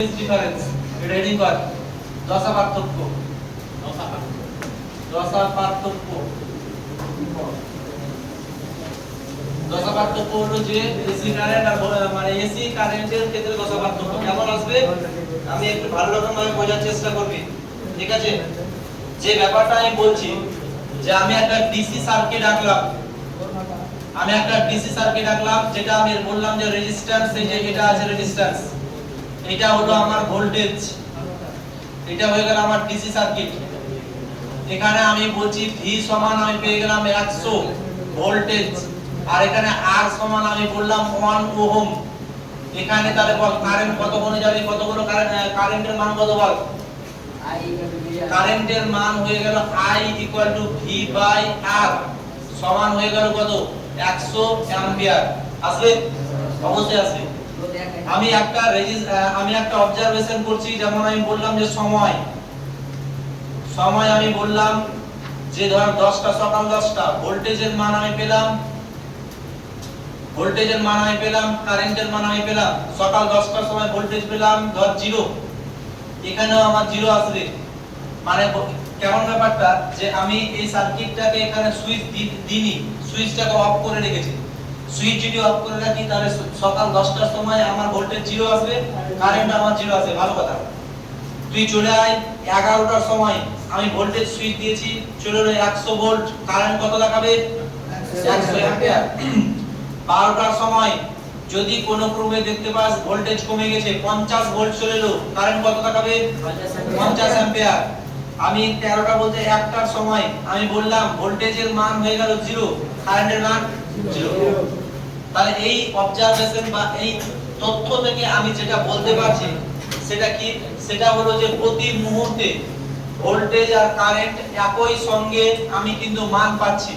Difference reading কর দশা পার্থক্য দশা পার্থক্য হলো যে এসি কারেন্ট আর মানে এসি কারেন্টের ক্ষেত্রে দশা পার্থক্য কেমন আসবে আমি একটু ভালো রকম ভাবে বোঝার চেষ্টা করব ঠিক আছে যে ব্যাপারটা আমি বলছি যে আমি একটা ডিসি সার্কিট আঁকলাম যেটা আমি বললাম যে রেজিস্ট্যান্স এই যে এটা আছে রেজিস্ট্যান্স এটা হলো আমার ভোল্টেজ এটা হয়ে গেল আমার ডিসি সার্কিট এখানে আমি বলছি V সমান আমি পেয়ে গেলাম 100 ভোল্টেজ আর এখানে R সমান আমি বললাম 1 ওহম এখানে তাহলে বল কারেন্ট কত কোণে যাবে কতগুলো কারেন্টের মান কত বল কারেন্টের মান হয়ে গেল I V R সমান হয়ে গেল কত 100 অ্যাম্পিয়ার আসবে অবশ্যই আসবে আমি একটা অবজারভেশন করছি যেমন আমি বললাম যে সময় আমি বললাম যে ধর 10টা সকাল 10টা ভোল্টেজের মান আমি পেলাম কারেন্টের মান আমি পেলাম সকাল 10টার সময় ভোল্টেজ পেলাম ধর 0 এখানেও আমার 0 আসবে মানে কেমন ব্যাপারটা যে আমি এই সার্কিটটাকে এখানে সুইচ দিইনি সুইচটাকে অফ করে রেখেছি সুইচ যদি অফ করে রাখি তাহলে সকাল 10টার সময় আমার ভোল্টেজ 0 আসবে কারেন্ট আমার 0 আসবে ভালো কথা তুই চলে আয় 11টার সময় আমি ভোল্টেজ সুইচ দিয়েছি চলে এলো 100 ভোল্ট কারেন্ট কত দেখাবে 100 অ্যাম্পিয়ার 12টার সময় যদি কোনো ক্রমে দেখতে পাস ভোল্টেজ কমে গেছে 50 ভোল্ট চলে এলো কারেন্ট কত দেখাবে 50 অ্যাম্পিয়ার আমি 13টা বলতে 1টার সময় আমি বললাম ভোল্টেজের মান হয়ে গেল 0 কারেন্টের মান 0 তাহলে এই অবজারভেশন বা এই তথ্য থেকে আমি যেটা বলতে পারছি সেটা কি সেটা হলো যে প্রতি মুহূর্তে ভোল্টেজ আর কারেন্ট একই সঙ্গে আমি কিন্তু মান পাচ্ছি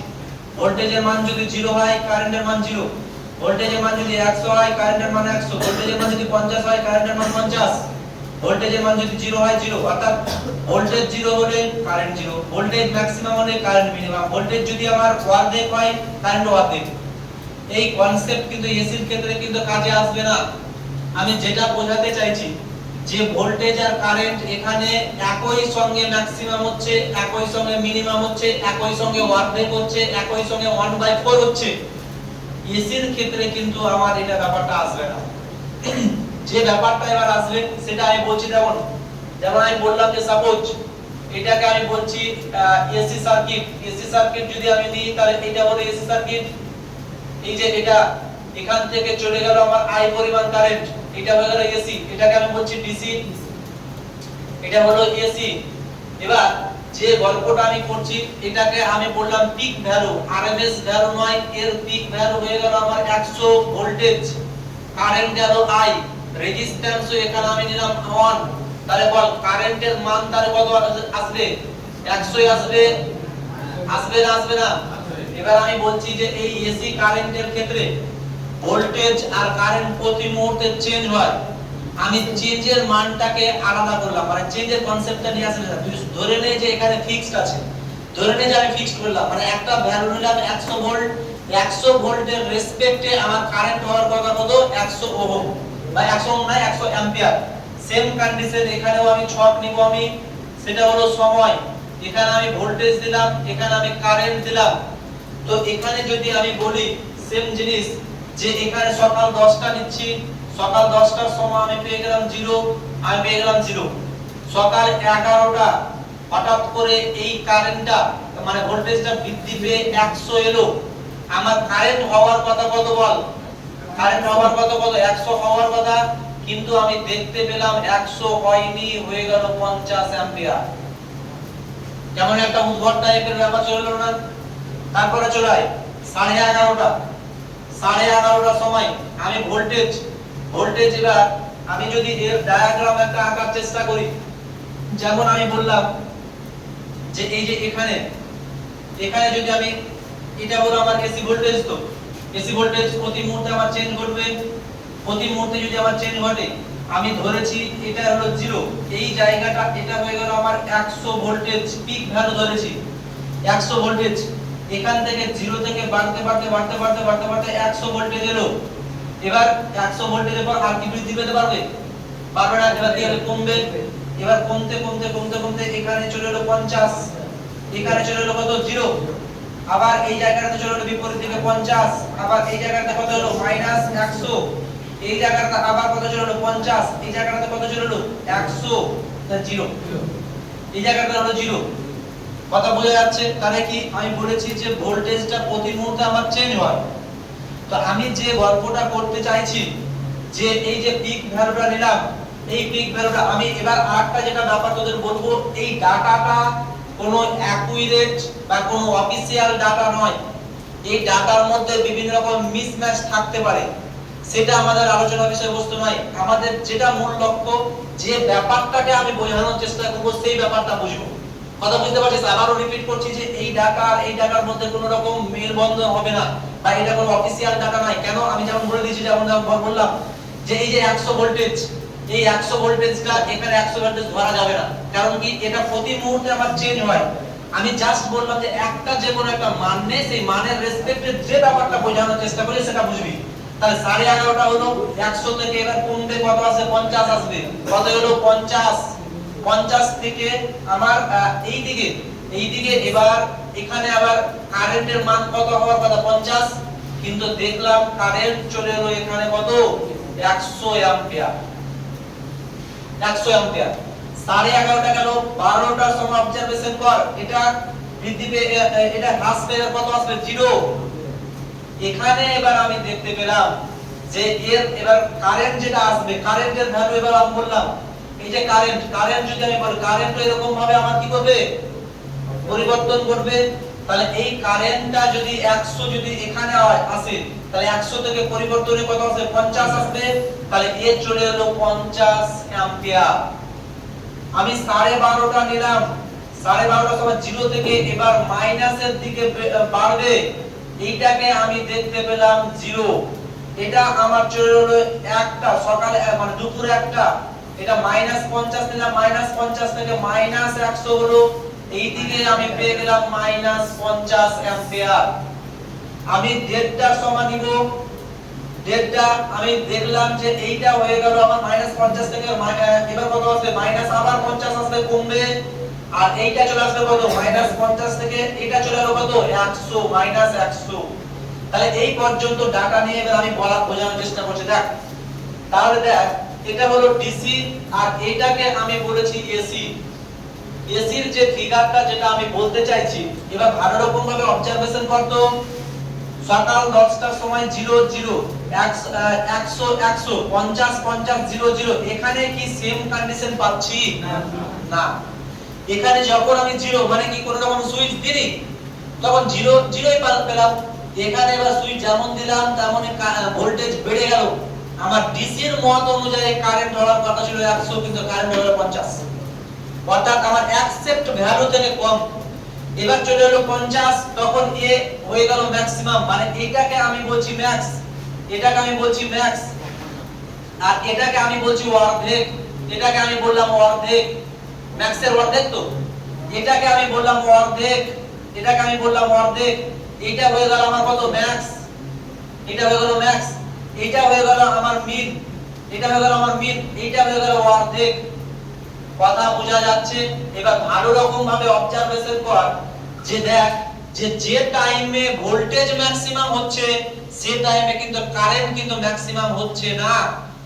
ভোল্টেজের মান যদি 0 হয় কারেন্টের মান 0 ভোল্টেজের মান যদি 100 হয় কারেন্টের মান 100 ভোল্টেজের মান যদি 50 হয় কারেন্টের মান 50 ভোল্টেজের মান যদি 0 হয় 0 অর্থাৎ ভোল্টেজ 0 হলে কারেন্ট 0 ভোল্টেজ ম্যাক্সিমাম হলে কারেন্ট মিনিমাম ভোল্টেজ যদি আমার অর্ধেক হয় কারেন্ট অর্ধেক এই কনসেপ্ট কিন্তু এসির ক্ষেত্রে কিন্তু কাজে আসবে না আমি যেটা বোঝাতে চাইছি যে ভোল্টেজ আর কারেন্ট এখানে একই সঙ্গে ম্যাক্সিমাম হচ্ছে একই সঙ্গে মিনিমাম হচ্ছে একই সঙ্গে অর্ধেক হচ্ছে একই সঙ্গে 1/4 হচ্ছে এসির ক্ষেত্রে কিন্তু আমার এটা ব্যাপারটা আসবে না যে ব্যাপারটা এবার আসবে সেটা আমি বলছি যেমন আমি বললাম যে সাপোজ এটাকে আমি বলছি এসি সার্কিট যদি আমি নিই তাহলে এটা হলো এসি সার্কিট এই যে এটা এখান থেকে চলে গেল আমার I পরিমাণ কারেন্ট এটা হয়ে গেল এসি এটাকে আমি বলছি ডিসি এটা হলো এসি এবার যে গল্পটা আমি করছি এটাকে আমি বললাম পিক ভ্যালু আরএমএস ভ্যালু নয় এর পিক ভ্যালু হয়ে গেল আমার 100 ভোল্টেজ কারেন্ট গেল I রেজিস্ট্যান্স এখানে আমি নিলাম 1 তাহলে বল কারেন্টের মান তার কত আসবে 100 আসবে না এবার আমি বলছি যে এই এসি কারেন্টের ক্ষেত্রে ভোল্টেজ আর কারেন্ট প্রতি মুহূর্তে চেঞ্জ হয় আমি চেঞ্জের মানটাকে আলাদা করলাম মানে চেঞ্জের কনসেপ্টটা নিয়ে আসলে তুই ধরে নে যে এখানে ফিক্সড আছে ধরে নে যে আমি ফিক্সড করলাম মানে একটা ভ্যালু নিলাম 100 ভোল্ট 100 ভোল্টের রেসপেক্টে আমার কারেন্ট হওয়ার কথা কত 100 ওহম বা 100 ওহম না 100 অ্যাম্পিয়ার সেম কন্ডিশন এখানেও আমি ছক নিব আমি সেটা হলো সময় এখানে আমি ভোল্টেজ দিলাম এখানে আমি কারেন্ট দিলাম তো এখানে যদি আমি বলি সেম জিনিস যে এখানে সকাল 10টা নিচ্ছি সকাল 10টার সময় আমি পেয়ে গেলাম 0 সকাল 11টা হঠাৎ করে এই কারেন্টটা মানে ভোল্টেজটা বৃদ্ধি পেয়ে 100 এলো আমার কারেন্ট হওয়ার কথা কত বল কারেন্ট হওয়ার কথা কত 100 হওয়ার কথা কিন্তু আমি দেখতে পেলাম 100 হয়নি হয়ে গেল 50 অ্যাম্পিয়ার যেমন একটা উদ্ভট টাইপের ব্যাপার চললো না তারপরে চলে আয় 11:30 সময় আমি ভোল্টেজ এবার আমি যদি এর ডায়াগ্রাম একটা আঁকার চেষ্টা করি যেমন আমি বললাম যে এই যে এখানে যদি আমি এটা হলো আমার এসি ভোল্টেজ তো এসি ভোল্টেজ প্রতি মুহূর্তে আমার চেঞ্জ ঘটবে প্রতি মুহূর্তে যদি আমার চেঞ্জ ঘটে আমি ধরেছি এটা হলো 0 এই জায়গাটা এটা হয়ে গেল আমার 100 ভোল্টেজ পিক ভ্যালু ধরেছি 100 ভোল্টেজ এখান থেকে 0 থেকে বাড়তে 100 ভোল্টেজ এলো এবার 100 ভোল্টেজের পর আর কি বৃদ্ধি পেতে পারবে পারবে না, এবার দিয়ে কমবে, এবার কমতে কমতে কমতে কমতে এখানে চলে এলো 50, এখানে চলে এলো কত 0, আবার এই জায়গাটাতে চলে এলো বিপরীত দিকে 50, আবার এই জায়গাতে কত হলো -100, এই জায়গাটা আবার কত চলে এলো 50, এই জায়গাটাতে কত চলে এলো 100, তা 0, এই জায়গাটা হলো 0। কথা বোঝা যাচ্ছে? তাহলে কি আমি বলেছি যে ভোল্টেজটা প্রতি মুহূর্তে আমার চেঞ্জ হয়। তো আমি যে গল্পটা করতে চাইছি যে এই যে পিক ভ্যালুটা নিলাম, এই পিক ভ্যালুটা আমি এবার আরেকটা যেটা ব্যাপার তোদের বলবো, এই ডাটাটা কোনো অ্যাকুরেট বা কোনো অফিশিয়াল ডাটা নয়, এই ডাটার মধ্যে বিভিন্ন রকম মিসম্যাচ থাকতে পারে, সেটা আমাদের আলোচনার বিষয়বস্তু নয়। আমাদের যেটা মূল লক্ষ্য, যে ব্যাপারটাকে আমি বোঝানোর চেষ্টা করব সেই ব্যাপারটা বুঝবো। কথা বুঝতে পারছিস? আবারও রিপিট করছি যে এই ডাটা আর এই ডাটার মধ্যে কোনো রকম মেলবন্ধন হবে না, বা এটা কোনো অফিশিয়াল ডাটা নয়। কেন? আমি যেমন বলে দিয়েছি, যেমন বললাম যে এই যে 100 ভোল্টেজ, এই 100 ভোল্টেজটা এখানে 100 ভোল্টেজ ধরা যাবে না, কারণ কি এটা প্রতি মুহূর্তে আমার চেঞ্জ হয়। আমি জাস্ট বললাম যে একটা যে কোনো একটা মান নেই, সেই মানের রেসপেক্টে যে ব্যাপারটা বোঝানোর চেষ্টা করি সেটা বুঝবি। তাহলে 11:30টা হলো 100 থেকে এবার কমবে কত আসবে 50 আসবে, কত হলো 50, 50 থেকে আমার এই দিকে এবার এখানে আবার কারেন্টের মান কত হওয়ার কথা 50, কিন্তু দেখলাম কারেন্ট চলে এলো এখানে কত 100 অ্যাম্পিয়ার, 100 অ্যাম্পিয়ার। 11:30টা গেল, 12টার সময় অবজারভেশন কর, এটা বৃদ্ধি পেয়ে এটা হ্রাস পেয়ে কত আসবে 0। এখানে এবার আমি দেখতে পেলাম যে এর এবার কারেন্ট যেটা আসবে, কারেন্টের ভ্যালু এবার আমি বললাম এই যে কারেন্ট যদি আমি বলি, কারেন্ট এরকম ভাবে আমার কি করবে পরিবর্তন করবে। তাহলে এই কারেন্টটা যদি 100 যদি এখানে আসে, তাহলে 100 থেকে পরিবর্তনে কত আসবে 50 আসবে, তাহলে এর চলে এলো 50 অ্যাম্পিয়ার। আমি 12:30টা নিলাম, 12:30টার সময় 0 থেকে এবার মাইনাসের দিকে বাড়বে, এইটাকে আমি দেখতে পেলাম 0। এটা আমার চলে এলো একটা সকালে মানে দুপুরে একটা, এটা -50 নিলাম, -50 থেকে -100 হলো, এইদিকে আমি পেয়ে গেলাম -50 অ্যাম্পিয়ার। আমি দেড়টার সময় নিব, দেড়টা আমি দেখলাম যে এইটা হয়ে গেল আমার -50 থেকে এবার কত আসবে মাইনাস আবার 50 আসবে, কমবে, আর এইটা চলে আসবে কত -50 থেকে এটা চলে এলো কত 100, -100। তাহলে এই পর্যন্ত ডাটা নিয়ে এবার আমি বোঝানোর চেষ্টা করছি। দেখ, তাহলে দেখ এটা হলো ডিসি আর এইটাকে আমি বলেছি এসি। এসির যে ফিগারটা যেটা আমি বলতে চাইছি, এবার ভালো রকম ভাবে অবজারভেশন করতো। সকাল 10টার সময় 0 0 100 100 50 50 0 0, এখানে কি সেম কন্ডিশন পাচ্ছি? না। এখানে যখন আমি 0 মানে কি কোন রকম সুইচ দিই, তখন 0 0ই পেলাম। এখানে এবার সুইচ যেমন দিলাম তেমনই ভোল্টেজ বেড়ে গেল। আমার ডিসি এর মত অনুযায়ী কারেন্ট হওয়ার কথা ছিল 100, কিন্তু কারেন্ট হলো 50, অর্থাৎ আমার অ্যাকসেপ্ট ভ্যালু থেকে কম। এবার চলে এলো 50, তখন এ হয়ে গেল ম্যাক্সিমাম, মানে এটাকে আমি বলছি ম্যাক্স, এটাকে আমি বলছি ম্যাক্স, আর এটাকে আমি বলছি অর্ধেক, এটাকে আমি বললাম অর্ধেক, ম্যাক্সের অর্ধেক। তো এটাকে আমি বললাম অর্ধেক, এটাকে আমি বললাম অর্ধেক, এটা হয়ে গেল আমার কত ম্যাক্স, এটা হয়ে গেল ম্যাক্স, এটা হয়ে গেল আমার মিন, এটা হয়ে গেল আমার মিন, এটা হয়ে গেল অর্ধেক। কথা বোঝা যাচ্ছে? এবার ভালো রকম ভাবে অবজারভেশন কর যে দেখ যে টাইমে ভোল্টেজ ম্যাক্সিমাম হচ্ছে সে টাইমে কিন্তু কারেন্ট কিন্তু ম্যাক্সিমাম হচ্ছে না।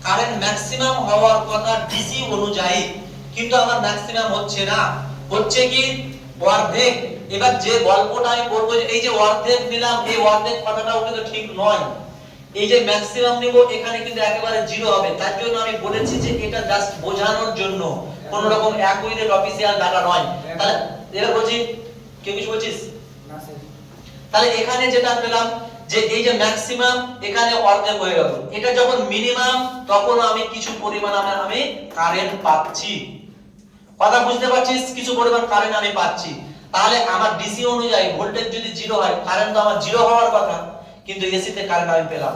কারেন্ট ম্যাক্সিমাম হওয়ার কথা ডিসি অনুযায়ী, কিন্তু আমার ম্যাক্সিমাম হচ্ছে না, হচ্ছে কি অর্ধেক। এবার যে গল্পটা আমি বলবো, এই যে অর্ধেক নিলাম, এই অর্ধেক কথাটাও কিন্তু ঠিক নয়। এই যে ম্যাক্সিমাম নিব, এখানে কিন্তু একেবারে 0 হবে। তার জন্য আমি বলেছি যে এটা জাস্ট বোঝানোর জন্য, কোন রকম অ্যাকুরেট অফিশিয়াল ডাটা নয়। তাহলে এবার বলছি, কেউ কিছু বলছিস না স্যার? তাহলে এখানে যেটা পেলাম যে এই যে ম্যাক্সিমাম এখানে অর্ধেক হয়ে গেল, এটা যখন মিনিমাম তখন আমি কিছু পরিমাণ আমি কারেন্ট পাচ্ছি। কথা বুঝতে পারছিস? কিছু পরিমাণ কারেন্ট আমি পাচ্ছি। তাহলে আমার ডিসি অনুযায়ী ভোল্টেজ যদি 0 হয়, কারেন্ট তো আমার 0 হওয়ার কথা, কিন্তু এসি তে কারেন্ট আমি পেলাম।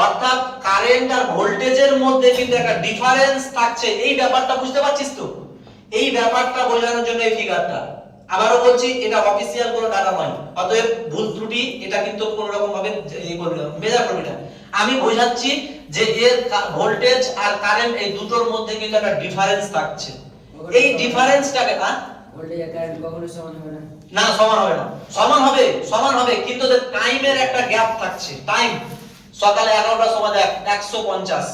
অর্থাৎ কারেন্ট আর ভোল্টেজের মধ্যে কিন্তু একটা ডিফারেন্স থাকছে। এই ব্যাপারটা বুঝতে পারছিস তো? এই ব্যাপারটা বোঝানোর জন্য এই ফিগারটা। আবারও বলছি, এটা অফিশিয়াল কোনো ডাটা নয়, অতএব ভুল ত্রুটি এটা কিন্তু কোনো রকম ভাবে মেজার করবি না। আমি বোঝাচ্ছি যে এর ভোল্টেজ আর কারেন্ট এই দুটোর মধ্যে কিন্তু একটা ডিফারেন্স থাকছে। এই ডিফারেন্সটাকে ভোল্টেজ আর কারেন্ট কখনো সমান হবে না। না, সমান হবে না। সমান হবে কিন্তু টাইমের একটা গ্যাপ থাকছে। টাইম সকালে 11টার সময় দেখ 150,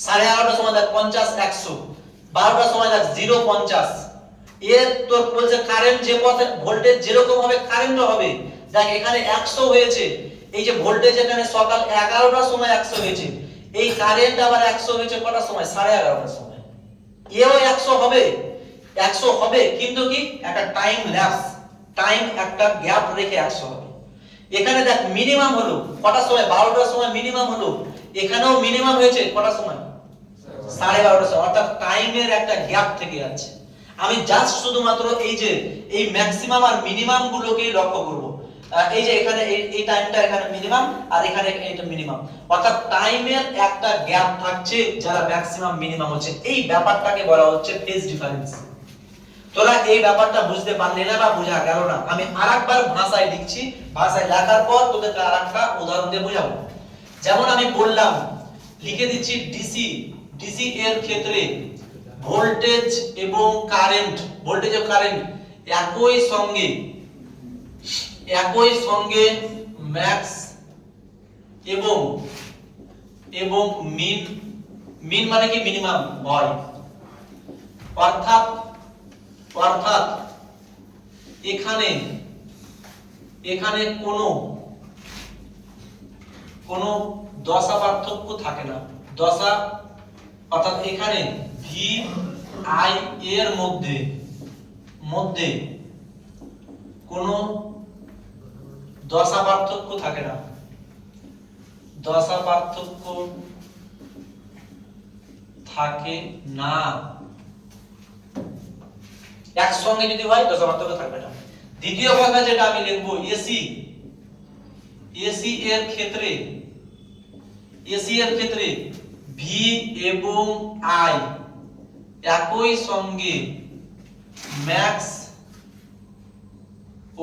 11:30টার সময় দেখ 50, 100, 12টার সময় দেখ 0, 50। এর তোর বলছে কারেন্ট যে পথে ভোল্টেজ যেরকম হবে কারেন্টও হবে। দেখ এখানে 100 হয়েছে, এই যে ভোল্টেজ এখানে সকাল 11টার সময় 100 হয়েছে, এই কারেন্ট আবার 100 হয়েছে কটার সময়? 11:30টার সময়। এও 100 হবে, 100 হবে কিন্তু কি একটা টাইম ল্যাপস, টাইম একটা গ্যাপ রেখে 100 হবে। এখানে দেখ মিনিমাম হলো কটার সময়? 12টার সময় মিনিমাম হলো, এখানেও মিনিমাম হয়েছে কটার সময়? 12:30টার সময়। অর্থাৎ টাইমের একটা গ্যাপ থেকে যাচ্ছে। আমি জাস্ট শুধুমাত্র এই যে এই ম্যাক্সিমাম আর মিনিমাম গুলোকে লক্ষ্য করব। এই যে এখানে এই টাইমটা এখানে মিনিমাম আর এখানে এটা মিনিমাম, অর্থাৎ টাইমের একটা গ্যাপ থাকছে যারা ম্যাক্সিমাম মিনিমাম হচ্ছে। এই ব্যাপারটাকে বলা হচ্ছে ফেজ ডিফারেন্স। তোরা এই ব্যাপারটা বুঝতে পারলি না বা বোঝা গেল না, আমি আরেকবার ভাষায় লিখছি, ভাষায় লেখার পর তোদেরকে আরেকটা উদাহরণ দিয়ে বোঝাবো। যেমন আমি বললাম, লিখে দিচ্ছি ডিসি এর ক্ষেত্রে ভোল্টেজ এবং কারেন্ট, ভোল্টেজ ও কারেন্ট একই সঙ্গে ম্যাক্স এবং মিন মানে কি মিনিমাম হয়। অর্থাৎ এখানে কোনো দশা পার্থক্য থাকে না। দশা অর্থাৎ এখানে ভি আই এর মধ্যে কোনো দশা পার্থক্য থাকে না। দশা পার্থক্য থাকে না, একসঙ্গে যদি হয় দশা পার্থক্য থাকবে না। দ্বিতীয় কথা যেটা আমি লিখবো, এসি এর ক্ষেত্রে ভি এবং আই একই সঙ্গে ম্যাক্স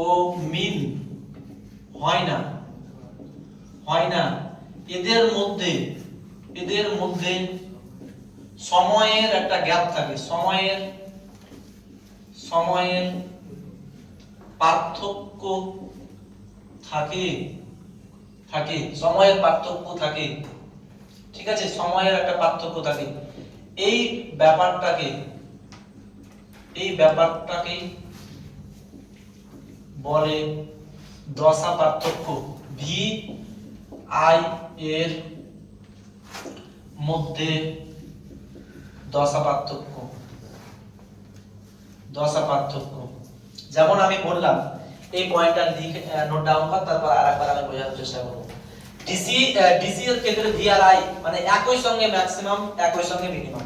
ও মিন হয় না। এদের মধ্যে সময়ের একটা গ্যাপ থাকে, সময়ের পার্থক্য থাকে, সময়ের পার্থক্য থাকে। ঠিক আছে, সময়ের একটা পার্থক্য থাকে। এই ব্যাপারটাকে বলে দশা পার্থক্য। ভি আই এর মধ্যে দশা পার্থক্য। যেমন আমি বললাম, এই পয়েন্টটা লিখে নোট ডাউন কর, তারপর আরেকবার আমি বোঝানোর চেষ্টা করব। ডিসি এর ক্ষেত্রে ভি আর আই মানে একই সঙ্গে ম্যাক্সিমাম, একই সঙ্গে মিনিমাম।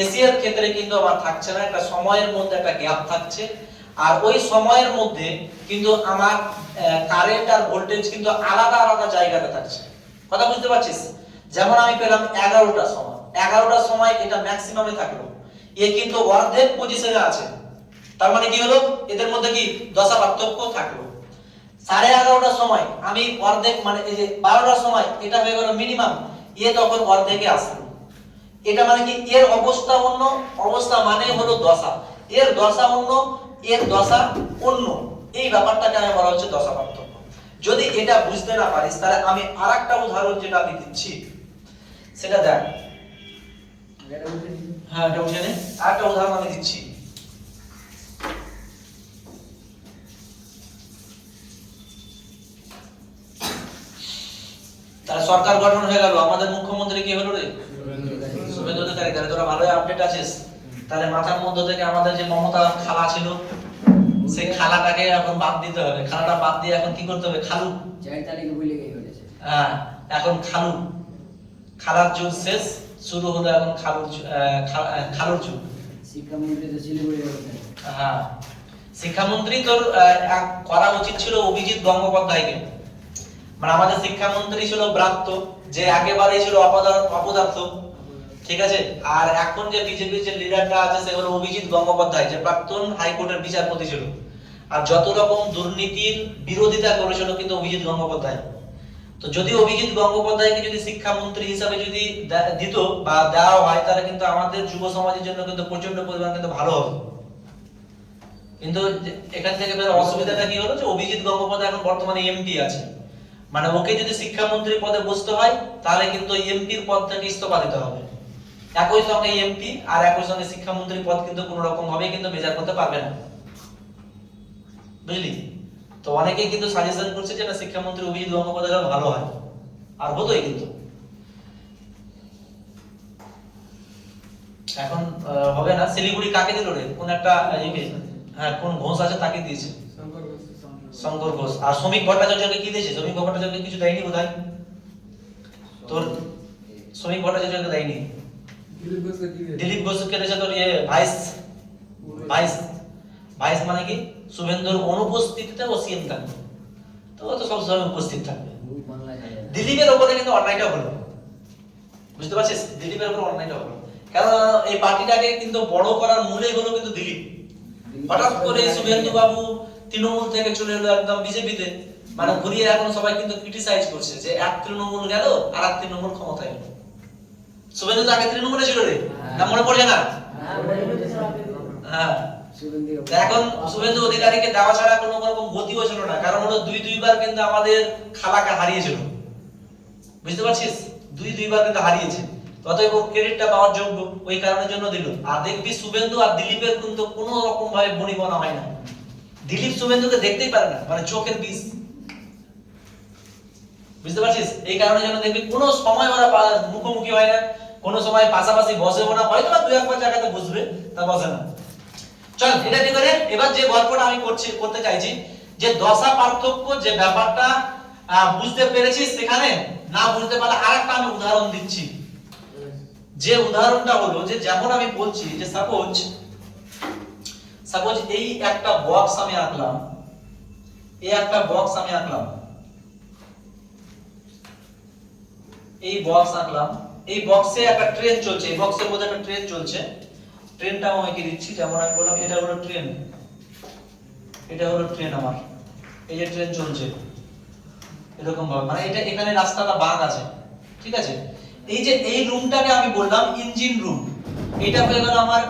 এসি এর ক্ষেত্রে কিন্তু আমার থাকছে না, একটা সময়ের মধ্যে একটা গ্যাপ থাকছে, আর ওই সময়ের মধ্যে কিন্তু আমার কারেন্ট আর ভোল্টেজ কিন্তু আলাদা আলাদা জায়গাতে থাকছে। কথা বুঝতে পারছিস? যেমন আমি পেলাম 11টার সময় এটা ম্যাক্সিমামে থাকলো, এ কিন্তু অর্ধেক পজিশনে আছে, তার মানে কি হলো এদের মধ্যে কি দশা পার্থক্য থাকলো। 11:30টার সময় আমি অর্ধেক মানে এই যে 12টার সময় এটা হয়ে গেল মিনিমাম, এ তখন অর্ধেকে আসলো। এটা মানে কি এর অবস্থা অন্য, অবস্থা মানে হলো দশা, এর দশা অন্য, এর দশা অন্য। এই ব্যাপারটাকে আমি বলা হচ্ছে দশা পার্থক্য। যদি এটা বুঝতে না পারিস তাহলে আমি আরেকটা উদাহরণ যেটা আমি দিচ্ছি সেটা দেখ। হ্যাঁ, এটা বুঝে নে। আরেকটা উদাহরণ আমি দিচ্ছি। তাহলে সরকার গঠন হয়ে গেল, আমাদের মুখ্যমন্ত্রী কি হলো রে? শুভেন্দু অধিকারী। তাহলে তোরা ভালোই আপডেট আছিস। তাহলে মাথার মধ্যে থেকে আমাদের যে মমতা খালা ছিল, সেই খালাটাকে এখন বাদ দিতে হবে। খালাটা বাদ দিয়ে এখন কি করতে হবে? খালু। 4 তারিখে বলে গিয়ে হয়েছে। হ্যাঁ, এখন খালু। খালার যুগ শেষ, শুরু হলো এখন খালুর যুগ। শিক্ষামন্ত্রী তো শিলিগুড়ি গেছেন। হ্যাঁ, শিক্ষামন্ত্রী তোর করা উচিত ছিল অভিজিৎ গঙ্গোপাধ্যায়কে। মানে আমাদের শিক্ষামন্ত্রী ছিল ব্রাত্য, যে একেবারেই ছিল অপদার্থ। ঠিক আছে, আর এখন যে বিজেপির যে লিডারটা আছে সে হলো অভিজিৎ গঙ্গোপাধ্যায়, যে প্রাক্তন হাইকোর্টের বিচারপতি ছিল, আর যত রকম দুর্নীতির বিরোধিতা করেছিল কিন্তু অভিজিৎ গঙ্গোপাধ্যায়। তো যদি অভিজিৎ গঙ্গোপাধ্যায়কে যদি শিক্ষামন্ত্রী হিসাবে যদি দিত বা দেওয়া হয়, তাহলে কিন্তু আমাদের যুব সমাজের জন্য কিন্তু প্রচন্ড পরিমাণ কিন্তু ভালো হবে। কিন্তু এখান থেকে অসুবিধাটা কি হলো যে অভিজিৎ গঙ্গোপাধ্যায় এখন বর্তমানে এমপি আছে, মানে ওকে যদি শিক্ষামন্ত্রী পদে বসতে হয় তাহলে কিন্তু এমপির পদ থেকে ইস্তফা দিতে হবে। একই সঙ্গে এমপি আর একই সঙ্গে শিক্ষামন্ত্রী পদ কিন্তু কোনো রকম ভাবে কিন্তু মেজার করতে পারবে না, বুঝলি? তো অনেকেই কিন্তু সাজেশন করছে যে না, শিক্ষামন্ত্রী অভিজিৎ গঙ্গোপাধ্যায় ভালো হয়, আর হতোই কিন্তু এখন হবে না। শিলিগুড়ি কাকে দিল রে? কোন একটা হ্যাঁ, কোন ঘোষ আছে তাকে দিয়েছে, শঙ্কর ঘোষ। আর শ্রমিক ভট্টাচার্যকে কি দিয়েছে? শ্রমিক ভট্টাচার্যকে কিছু দেয়নি বোধহয়, তোর শ্রমিক ভট্টাচার্যকে দেয়নি। দিলীপ ঘোষকে দিয়েছে তোর ভাইস ভাইস ভাইস মানে কি? শুভেন্দুর অনুপস্থিতিতে ও সিএম থাকবে, তো ও তো সব সময় উপস্থিত থাকবে। দিলীপের উপরে কিন্তু অন্যায়টা হলো, বুঝতে পারছিস? দিলীপের উপর অন্যায়টা হলো, কারণ এই পার্টিটাকে কিন্তু বড় করার মূলেই হলো কিন্তু দিলীপ। হঠাৎ করে শুভেন্দু বাবু তৃণমূল থেকে চলে এলো একদম বিজেপিতে, মানে ঘুরিয়ে এখন সবাই কিন্তু ক্রিটিসাইজ করছে যে এক তৃণমূল গেল আর এক তৃণমূল ক্ষমতায় এলো। শুভেন্দু তো আগে তৃণমূলে ছিল রে, না মনে পড়ছে না? হ্যাঁ, এখন শুভেন্দু অধিকারীকে দেওয়া ছাড়া কোনো রকম গতিও ছিল না, কারণ হলো দুইবার কিন্তু আমাদের খালাকে হারিয়েছিল, বুঝতে পারছিস? দুইবার কিন্তু হারিয়েছে, অতএব ক্রেডিটটা পাওয়ার যোগ্য, ওই কারণের জন্য দিল। আর দেখবি শুভেন্দু আর দিলীপের কিন্তু কোনো রকম ভাবে বনিবনা হয় না, দিলীপ শুভেন্দুকে দেখতেই পারে না, মানে চোখের বিষ, বুঝতে পারছিস? এই কারণের জন্য দেখবি কোনো সময় ওরা মুখোমুখি হয় না, কোনো সময় পাশাপাশি বসেও না, হয়তো দুই একবার জায়গাতে বসবে, তা বসে না। চল এটা ঠিক করে এবার যে গল্পটা আমি করতে চাইছি, যে দশা পার্থক্য যে ব্যাপারটা বুঝতে পেরেছিস সেখানে, না বুঝতে পারলে আরেকটা আমি উদাহরণ দিচ্ছি। যে উদাহরণটা হলো যে যেমন আমি বলছি যে সাপোজ এই একটা বক্স আমি আঁকলাম, এই একটা বক্স আমি আঁকলাম, এই বক্স আঁকলাম, এই বক্সে একটা ট্রেন চলছে, এই বক্সের মধ্যে একটা ট্রেন চলছে, ট্রেনটা আমি এঁকে দিচ্ছি। যেমন আমি বললাম এটা হলো ট্রেন, এটা হলো ট্রেন আমার, এই যে ট্রেন চলছে এরকম ভাবে, মানে এটা এখানে রাস্তাটা বাঁক আছে, ঠিক আছে? এই যে এই রুমটাকে আমি বললাম ইঞ্জিন রুম, এটা হয়ে গেল আমার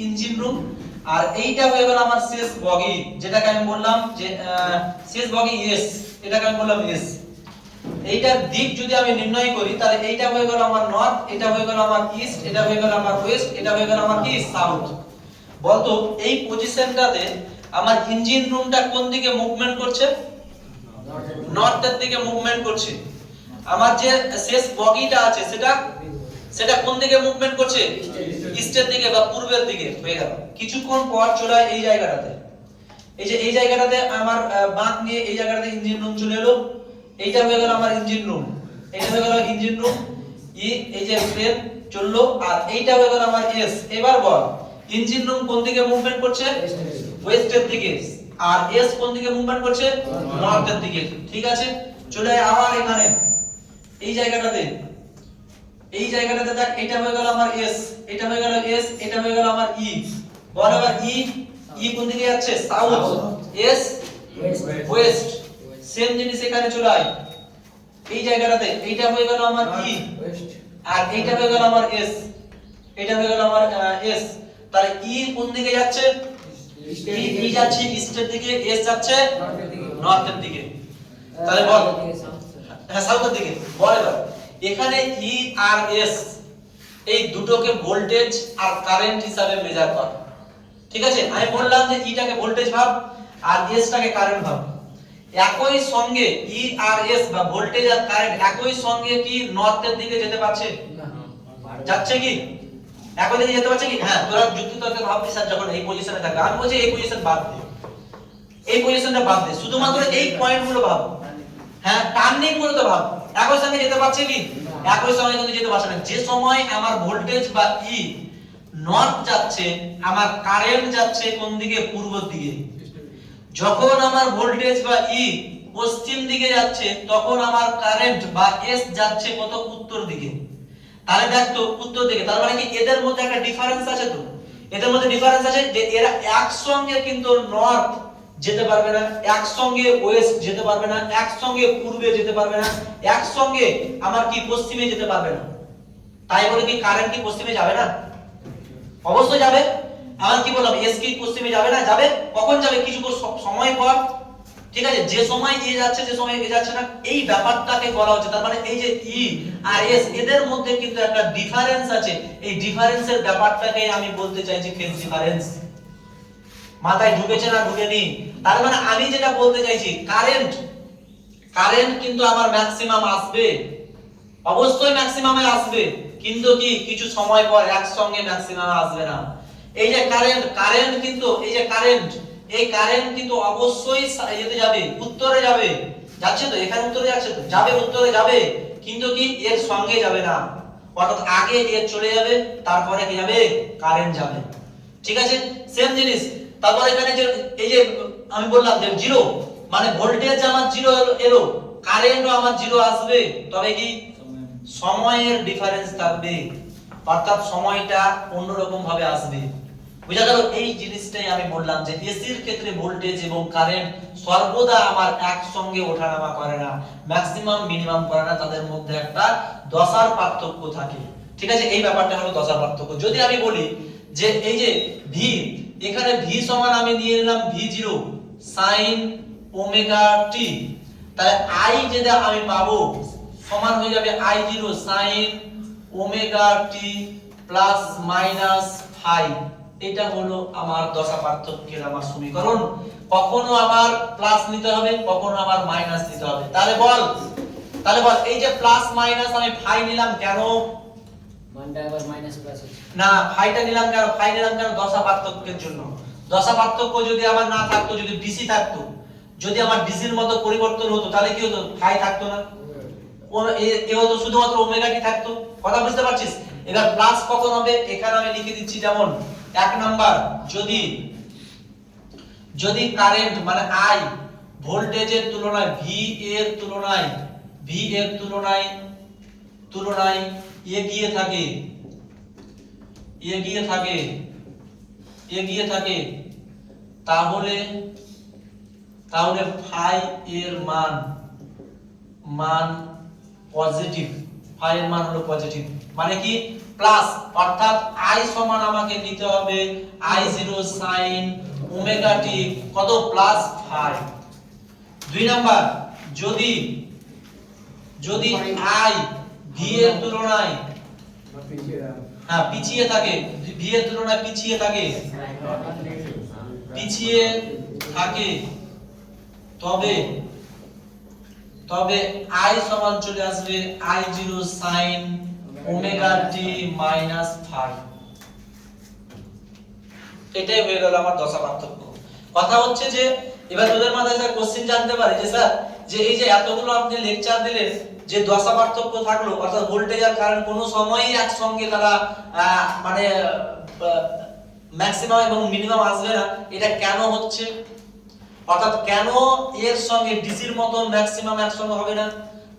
ইঞ্জিন রুম, আর এইটা হয়ে গেল আমার শেষ বগি, যেটাকে আমি বললাম যে শেষ বগি এস, এটাকে আমি বললাম এস। এইটার দিক যদি আমি নির্ণয় করি তাহলে এইটা হয়ে গেল আমার নর্থ, এটা হয়ে গেল আমার ইস্ট, এটা হয়ে গেল আমার ওয়েস্ট, এটা হয়ে গেল আমার কি সাউথ। বলতো এই পজিশনটাতে আমার ইঞ্জিন রুমটা কোন দিকে মুভমেন্ট করছে? নর্থের দিকে মুভমেন্ট করছে। আমার যে শেষ বগিটা আছে সেটা কোন দিকে মুভমেন্ট করছে? ইস্টের দিকে বা পূর্বের দিকে হয়ে গেল। কিছুক্ষণ পর চলে এই জায়গাটাতে, এই যে এই জায়গাটাতে আমার বাঁক নিয়ে এই জায়গাটাতে ইঞ্জিন রুম চলে এলো, এইটা হয়ে গেল আমার ইঞ্জিন রুম, এইটা হয়ে গেল ইঞ্জিন রুম, এই যে ট্রেন চললো, আর এইটা হয়ে গেল আমার এস। এবার বল ইঞ্জিন রুম কোন দিকে মুভমেন্ট করছে? ওয়েস্টের দিকে, আর এস কোন দিকে মুভমেন্ট করছে? নর্থের দিকে। ঠিক আছে, চলে আবার এখানে এই জায়গাটাতে, এই জায়গাটাতে দেখ, এটা হয়ে গেল আমার এস, এটা হয়ে গেল এস, এটা হয়ে গেল আমার ই। বল এবার ই কোন দিকে যাচ্ছে? South, S West. সেম জিনিস এখানে চলে আয়, এই জায়গাটাতে এইটা হয়ে গেল আমার ই, আর এইটা হয়ে গেল আমার এস, এটা হয়ে গেল আমার এস। তাহলে ই কোন দিকে যাচ্ছে? ই যাচ্ছে ইস্টের দিকে, এস যাচ্ছে নর্থের দিকে। তাহলে বল, হ্যাঁ সাউথের দিকে। বল এবার এখানে ই আর এস এই দুটোকে ভোল্টেজ আর কারেন্ট হিসাবে মেজার কর। ঠিক আছে, আমি বললাম যে ইটাকে ভোল্টেজ ভাব আর এসটাকে কারেন্ট ভাব। একই সঙ্গে ই আর এস বা ভোল্টেজ আর কারেন্ট একই সঙ্গে কি নর্থের দিকে যেতে পারছে? যাচ্ছে কি? একই দিকে যেতে পারছে কি? হ্যাঁ, তোরা যুক্তি তর্কে ভাবছিস আর যখন এই পজিশনে থাকবে, আমি বলছি এই পজিশন বাদ দে, এই পজিশনটা বাদ দে, শুধুমাত্র এই পয়েন্টগুলো ভাব। হ্যাঁ, টার্নিং গুলো তো ভাব, একই সঙ্গে যেতে পারছে কি? একই সঙ্গে কিন্তু যেতে পারছে না। যে সময় আমার ভোল্টেজ বা ই নর্থ যাচ্ছে, আমার কারেন্ট যাচ্ছে কোন দিকে? পূর্ব দিকে। যখন আমার ভোল্টেজ বা ই পশ্চিম দিকে যাচ্ছে, তখন আমার কারেন্ট বা এস যাচ্ছে কত? উত্তর দিকে। তাহলে দেখ তো উত্তর দিকে, তার মানে কি এদের মধ্যে একটা ডিফারেন্স আছে। তো এদের মধ্যে ডিফারেন্স আছে যে এরা একসঙ্গে কিন্তু নর্থ যেতে পারবে না, একসঙ্গে ওয়েস্ট যেতে পারবে না, একসঙ্গে পূর্বে যেতে পারবে না, একসঙ্গে আমার কি পশ্চিমে যেতে পারবে না। তাই বলে কি কারেন্ট কি পশ্চিমে যাবে না? অবশ্যই যাবে। আমার কি বললাম, এস কি পশ্চিমে যাবে না? যাবে। কখন যাবে? কিছু সময় পর। ঠিক আছে, যে সময় এ যাচ্ছে যে সময় এ যাচ্ছে না, এই ব্যাপারটাকে বলা হচ্ছে। তার মানে এই যে ই আর এস এদের মধ্যে কিন্তু একটা ডিফারেন্স আছে। এই ডিফারেন্সের ব্যাপারটাকে আমি বলতে চাইছি ফেজ ডিফারেন্স। মাথায় ঢুকেছে না ঢুকেনি? তার মানে আমি যেটা বলতে চাইছি, কারেন্ট কিন্তু আমার ম্যাক্সিমাম আসবে, অবশ্যই ম্যাক্সিমামে আসবে, কিন্তু কি কিছু সময় পর একসঙ্গে ম্যাক্সিমামে আসবে না। এই যে কারেন্ট কিন্তু এই কারেন্ট কিন্তু অবশ্যই যেতে যাবে, উত্তরে যাবে। যাচ্ছে তো, এখানে উত্তরে যাচ্ছে তো, যাবে উত্তরে যাবে, কিন্তু কি এর সঙ্গে যাবে না। অর্থাৎ আগে এর চলে যাবে, তারপরে কি যাবে? কারেন্ট যাবে। ঠিক আছে, সেম জিনিস। তারপর এখানে যে এই যে আমি বললাম যে জিরো, মানে ভোল্টেজ আমার জিরো এলো, কারেন্টও আমার জিরো আসবে, তবে কি সময়ের ডিফারেন্স থাকবে, অর্থাৎ সময়টা অন্যরকম ভাবে আসবে। বুঝা গেল? এই জিনিসটাই আমি বললাম যে এসির ক্ষেত্রে ভোল্টেজ এবং কারেন্ট সর্বদা আমার একসঙ্গে ওঠানামা করে না, ম্যাক্সিমাম মিনিমাম করে না, তাদের মধ্যে একটা দশার পার্থক্য থাকে। ঠিক আছে, এই ব্যাপারটা হলো দশার পার্থক্য। যদি আমি বলি যে এই যে ভি, এখানে ভি সমান আমি নিয়ে নিলাম v0 sin ওমেগা টি, তাহলে আই যেটা আমি পাবো সমান হয়ে যাবে I0 sin omega t plus minus 5। এটা হলো আমার দশা পার্থক্যের আমার সমীকরণ। কখনো আমার প্লাস নিতে হবে, কখনো আমার মাইনাস নিতে হবে। তাহলে বল এই যে প্লাস মাইনাস আমি 5 নিলাম কেন? মানটা আবার মাইনাস প্লাস হচ্ছে না, 5টা নিলাম কেন? 5 নিলাম কেন? দশা পার্থক্যের জন্য। দশা পার্থক্য যদি আমার না থাকতো, যদি ডিসি থাকতো, যদি আমার ডিসির মতো পরিবর্তন হতো, তাহলে কি হতো? 5 থাকতো না, এ হতো শুধুমাত্র ওমেগা টি থাকতো। কথা বুঝতে পারছিস? এবার প্লাস কখন হবে? এখানে আমি লিখে দিচ্ছি, যেমন 1 নাম্বার, যদি কারেন্ট মানে আই ভোল্টেজের তুলনায় ভি এর তুলনায় এগিয়ে থাকে, তাহলে ফাই এর মান পজিটিভ। ফাই এর মান হলো পজিটিভ, মানে কি প্লাস, অর্থাৎ i সমান আমাকে নিতে হবে I0 sin ওমেগা টি কত? প্লাস 5। 2 নাম্বার, যদি i v এর তুলনায় পিছিয়ে থাকে, v এর তুলনায় পিছিয়ে থাকে, তবে i সমান চলে আসবে I0 sin omega t minus 5। এটাই হয়ে গেল আমার দশা পার্থক্য। কথা হচ্ছে যে এবার তোদের মাথায় স্যার কোশ্চেন জানতে পারে যে স্যার, যে এই যে এতগুলো আপনি লেকচার দিলেন, যে দশা পার্থক্য থাকলো, অর্থাৎ ভোল্টেজ আর কারেন্ট কোনো সময়ই একসঙ্গে তারা মানে ম্যাক্সিমাম এবং মিনিমাম আসবে না, এটা কেন হচ্ছে? অর্থাৎ কেন এর সঙ্গে ডিসির মতো ম্যাক্সিমাম একসঙ্গে হবে না?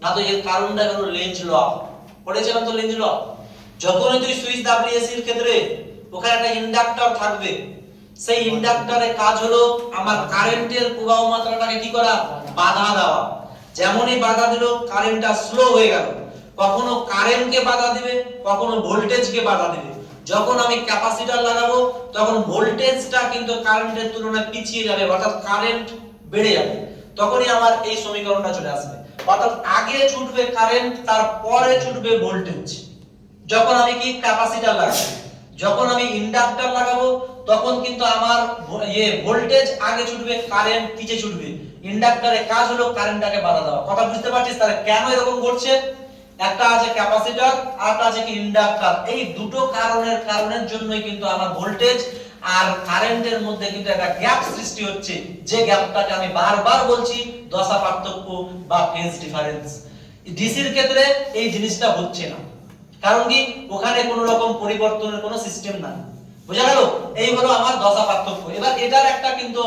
না তো এর কারণটা হলো লেঞ্জ ল। পড়েছিলাম তো লেঞ্জ ল। যখনই তুই সুইচ দাবলি এসির ক্ষেত্রে, ওখানে একটা ইন্ডাক্টর থাকবে, সেই ইন্ডাক্টরের কাজ হলো আমার কারেন্টের প্রবাহ মাত্রাটাকে কি করা? বাধা দেওয়া। যেমনই বাধা দিল, কারেন্টটা স্লো হয়ে গেল। কখনো কারেন্টকে বাধা দিবে, কখনো ভোল্টেজকে বাধা দিবে। যখন আমি ক্যাপাসিটর লাগাবো, তখন ভোল্টেজটা কিন্তু কারেন্টের তুলনায় পিছিয়ে যাবে, অর্থাৎ কারেন্ট বেড়ে যাবে। তখনই আমার এই সমীকরণটা চলে আসবে। অর্থাৎ আগে ছুটবে কারেন্ট, তারপরে ছুটবে ভোল্টেজ। যখন আমি কি ক্যাপাসিটর লাগাবো, যখন আমি ইন্ডাক্টর লাগাবো, তখন কিন্তু আমার ভোল্টেজ আগে ছুটবে, কারেন্ট পিছে ছুটবে। ইন্ডাক্টরের কাজ হলো কারেন্টটাকে বাধা দেওয়া। কথা বুঝতে পারছিস? তাহলে কেন এরকম ঘটছে? একটা আছে ক্যাপাসিটর, আর একটা আছে কি ইন্ডাক্টর। এই দুটো কারণের জন্যই কিন্তু আমার ভোল্টেজ আর কারেন্টের মধ্যে কিন্তু একটা গ্যাপ সৃষ্টি হচ্ছে, যে গ্যাপটাকে আমি বারবার বলছি দশা পার্থক্য বা ফেজ ডিফারেন্স। ডিসির ক্ষেত্রে এই জিনিসটা হচ্ছে না, কারণ কি ওখানে কোনো রকম পরিবর্তনের কোনো সিস্টেম নাই। বুঝা গেল? এই হলো আমার দশা পার্থক্য। এবার এটার একটা কিন্তু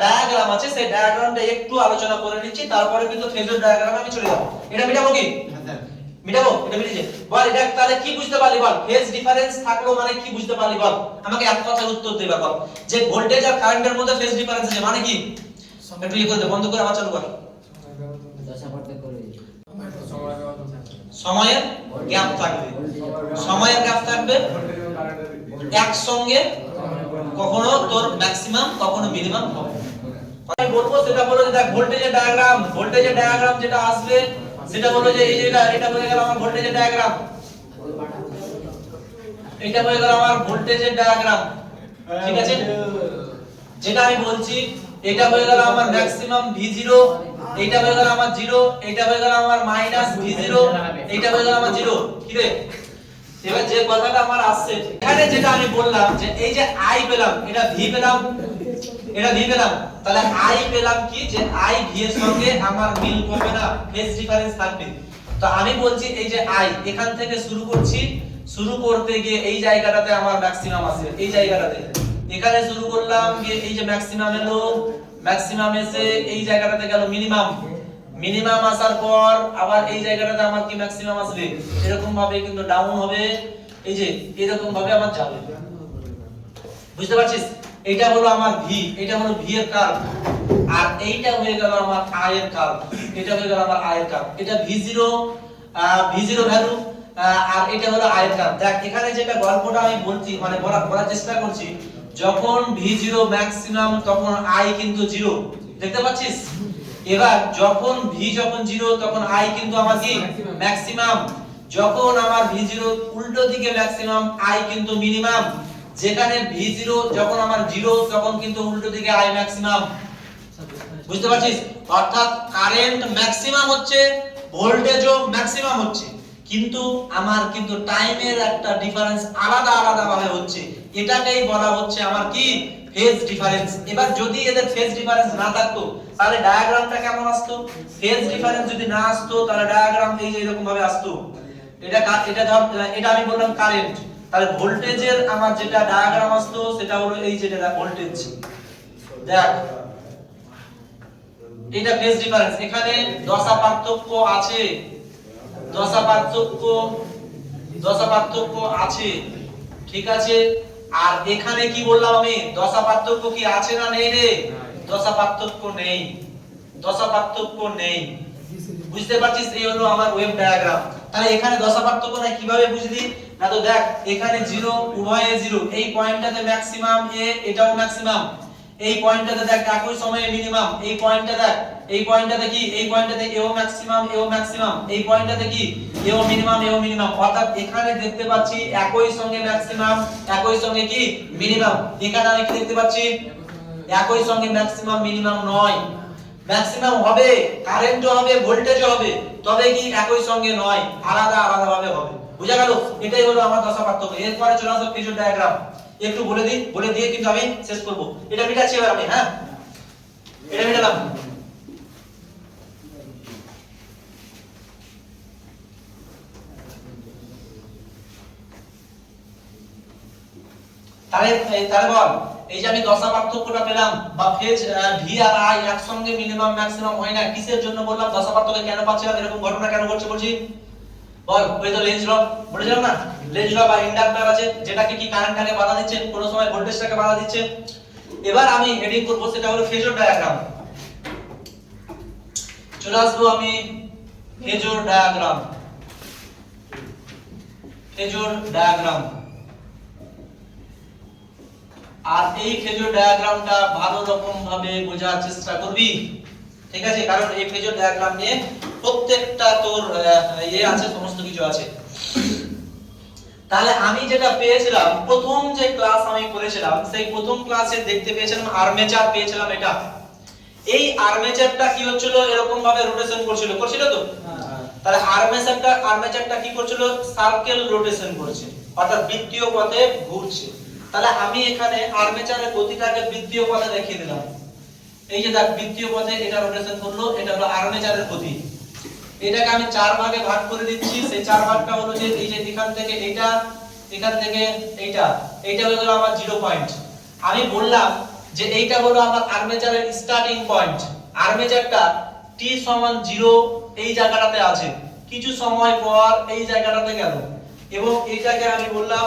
ডায়াগ্রাম আছে, সেই ডায়াগ্রামটা একটু আলোচনা করে নিচ্ছি, তারপরে কিন্তু ফেজর ডায়াগ্রামে আমি চলে যাব। এটা মিটাবো কি? মিটাবো? এটা মিটিয়ে বল। এটা তাহলে কি বুঝতে পারলি বল? ফেজ ডিফারেন্স থাকলো মানে কি বুঝতে পারলি বল? আমাকে এক কথায় উত্তর দে বল, যে ভোল্টেজ আর কারেন্টের মধ্যে ফেজ ডিফারেন্স আছে মানে কি? একটু ইয়ে করে দে, বন্ধ করে আবার চালু কর। দশা পার্থক্য রয়েছে। সময়ের গ্যাপ থাকবে, সময়ের গ্যাপ থাকবে একসঙ্গে, কখনো তোর ম্যাক্সিমাম কখনো মিনিমাম হবে। আমি বলবো সেটা হলো যে দেখ ভোল্টেজের ডায়াগ্রাম যেটা আসবে সেটা হলো যে এই যে এটা হয়ে গেল আমার ভোল্টেজের ডায়াগ্রাম, এটা হয়ে গেল আমার ভোল্টেজের ডায়াগ্রাম, ঠিক আছে। যেটা আমি বলছি এটা হয়ে গেল আমার ম্যাক্সিমাম V0, এটা হয়ে গেল আমার 0, এটা হয়ে গেল আমার মাইনাস V0, এটা হয়ে গেল আমার 0। কি রে, এবার যে কথাটা আমার আসছে এখানে যেটা আমি বললাম যে এই যে I পেলাম, এটা V পেলাম, এটা V পেলাম, তাহলে I পেলাম কি যে I V এর সঙ্গে আমার মিল করবে না, ফেজ ডিফারেন্স থাকবে। তো আমি বলছি এই যে I এখান থেকে শুরু করছি, শুরু করতে গিয়ে এই জায়গাটাতে আমার ম্যাক্সিমাম আসবে, এই জায়গাটাতে এখানে শুরু করলাম গিয়ে এই যে ম্যাক্সিমাম এলো, ম্যাক্সিমাম এসে এই জায়গাটাতে গেল মিনিমাম, মিনিমাম আসার পর আবার এই জায়গাটাতে আমার কি ম্যাক্সিমাম আসবে, এরকম ভাবে কিন্তু ডাউন হবে, এই যে এরকম ভাবে আমার যাবে, বুঝতে পারছিস। এটা হলো আমার V, এটা হলো V এর কার্ভ, আর এইটা হয়ে গেল আমার I এর কার্ভ, এটা হয়ে গেল আমার I এর কার্ভ, এটা V0 ভ্যালু, আর এটা হলো I এর কার্ভ। দেখ এখানে যেটা গল্পটা আমি বলছি মানে বলার চেষ্টা করছি, যখন V0 ম্যাক্সিমাম তখন I কিন্তু 0, দেখতে পাচ্ছিস। এবার যখন V যখন 0 তখন I কিন্তু আমার কি ম্যাক্সিমাম, যখন আমার V0 উল্টো দিকে ম্যাক্সিমাম I কিন্তু মিনিমাম, যেখানে V0 যখন আমার 0 তখন কিন্তু উল্টো দিকে I ম্যাক্সিমাম, বুঝতে পারছিস। অর্থাৎ কারেন্ট ম্যাক্সিমাম হচ্ছে, ভোল্টেজও ম্যাক্সিমাম হচ্ছে, কিন্তু আমার কিন্তু টাইমের একটা ডিফারেন্স আলাদা আলাদা ভাবে হচ্ছে, এটাকেই বলা হচ্ছে আমার কি ফেজ ডিফারেন্স। এবার যদি এদের ফেজ ডিফারেন্স না থাকতো তাহলে ডায়াগ্রামটা কেমন আসতো, ফেজ ডিফারেন্স যদি না আসতো তাহলে ডায়াগ্রাম এই যে এরকম ভাবে আসতো। এটা আমি বললাম কারেন্ট, তাহলে ভোল্টেজের আমার যেটা ডায়াগ্রাম আসতো সেটা হলো এই যেটা ভোল্টেজ। দেখ এটা ফেজ ডিফারেন্স, এখানে দশা পার্থক্য আছে, দশা পার্থক্য আছে, ঠিক আছে। আর এখানে কি বললাম আমি, দশা পার্থক্য কি আছে না নেই রে, দশা পার্থক্য নেই, দশা পার্থক্য নেই, বুঝতে পারছিস। এই হলো আমার ওয়েভ ডায়াগ্রাম। তাহলে এখানে দশা পার্থক্য নাই কিভাবে বুঝলি না, তো দেখ এখানে 0 উভয়ে 0, এই পয়েন্টটাতে ম্যাক্সিমাম এ, এটাও ম্যাক্সিমাম, এই পয়েন্টটাতে দেখ একই সময়ে মিনিমাম, এই পয়েন্টটা দেখ, এই পয়েন্টটাতে কি, এই পয়েন্টটাতে এও ম্যাক্সিমাম এও ম্যাক্সিমাম, এই পয়েন্টটাতে কি এও মিনিমাম, অর্থাৎ এখানে দেখতে পাচ্ছি একই সঙ্গে ম্যাক্সিমাম একই সঙ্গে কি মিনিমাম, এখানে আমি কি দেখতে পাচ্ছি একই সঙ্গে ম্যাক্সিমাম মিনিমাম নয়, ম্যাক্সিমাম হবে কারেন্টও হবে ভোল্টেজও হবে, তবে কি একই সঙ্গে নয়, আলাদা আলাদা ভাবে হবে, বুঝা গেল। এটাই হলো আমার দশা পার্থক্য। এরপরে চলে আসো ফেজর ডায়াগ্রাম, একটু বলে দিয়ে কিন্তু আমি শেষ করব। এটা মিটাচ্ছি এবার আমি, হ্যাঁ এটা মিটালাম। তাহলে বল এই যে আমি দশা পার্থক্যটা পেলাম বা ফেজ ভি আর আই একসঙ্গে মিনিমাম ম্যাক্সিমাম হয় না, কিসের জন্য বললাম, দশা পার্থক্য কেন পাচ্ছিলাম, এরকম ঘটনা কেন ঘটছে বলছি বল। ওই তো লেঞ্জ ল বলেছিলাম না, লেঞ্জ ল বা ইন্ডাক্টর আছে যেটাকে কি কারেন্টটাকে বাধা দিচ্ছে, কোন সময় ভোল্টেজটাকে বাধা দিচ্ছে। এবার আমি হেডিং করব সেটা হলো ফেজর ডায়াগ্রাম। চলে আসবো আমি ফেজর ডায়াগ্রাম, ফেজর ডায়াগ্রাম। আর এই ফেজর ডায়াগ্রামটা ভালো রকম ভাবে বোঝার চেষ্টা করবি, ঠিক আছে, কারণ এই ফেজর ডায়াগ্রাম নিয়ে প্রত্যেকটা তোর আছে, সমস্ত কিছু আছে। তাহলে আমি যেটা পেয়েছিলাম প্রথম যে ক্লাস আমি করেছিলাম, সেই প্রথম ক্লাসে দেখতে পেয়েছিলাম আর্মেচার পেয়েছিলাম। এটা এই আর্মেচারটা কি হচ্ছিল, এরকম ভাবে রোটেশন করছিল তো। তাহলে আর্মেচারটা কি করছিল, সার্কেল রোটেশন করছে, অর্থাৎ বৃত্তীয় পথে ঘুরছে। তাহলে আমি এখানে আর্মেচারের গতিটাকে বৃত্তীয় পথে দেখিয়ে দিলাম, এই যে দেখ বৃত্তীয় পথে এটা রোটেশন করলো, এটা হলো আর্মেচারের গতি। এটাকে আমি চার ভাগে ভাগ করে দিচ্ছি, সেই চার ভাগটা হলো যে এই যে এখান থেকে এইটা, এখান থেকে এইটা হয়ে গেল আমার 0 পয়েন্ট। আমি বললাম যে এইটা হলো আমার আর্মেচারের স্টার্টিং পয়েন্ট, আর্মেচারটা t সমান 0 এই জায়গাটাতে আছে, কিছু সময় পর এই জায়গাটাতে গেল, এবং এইটাকে আমি বললাম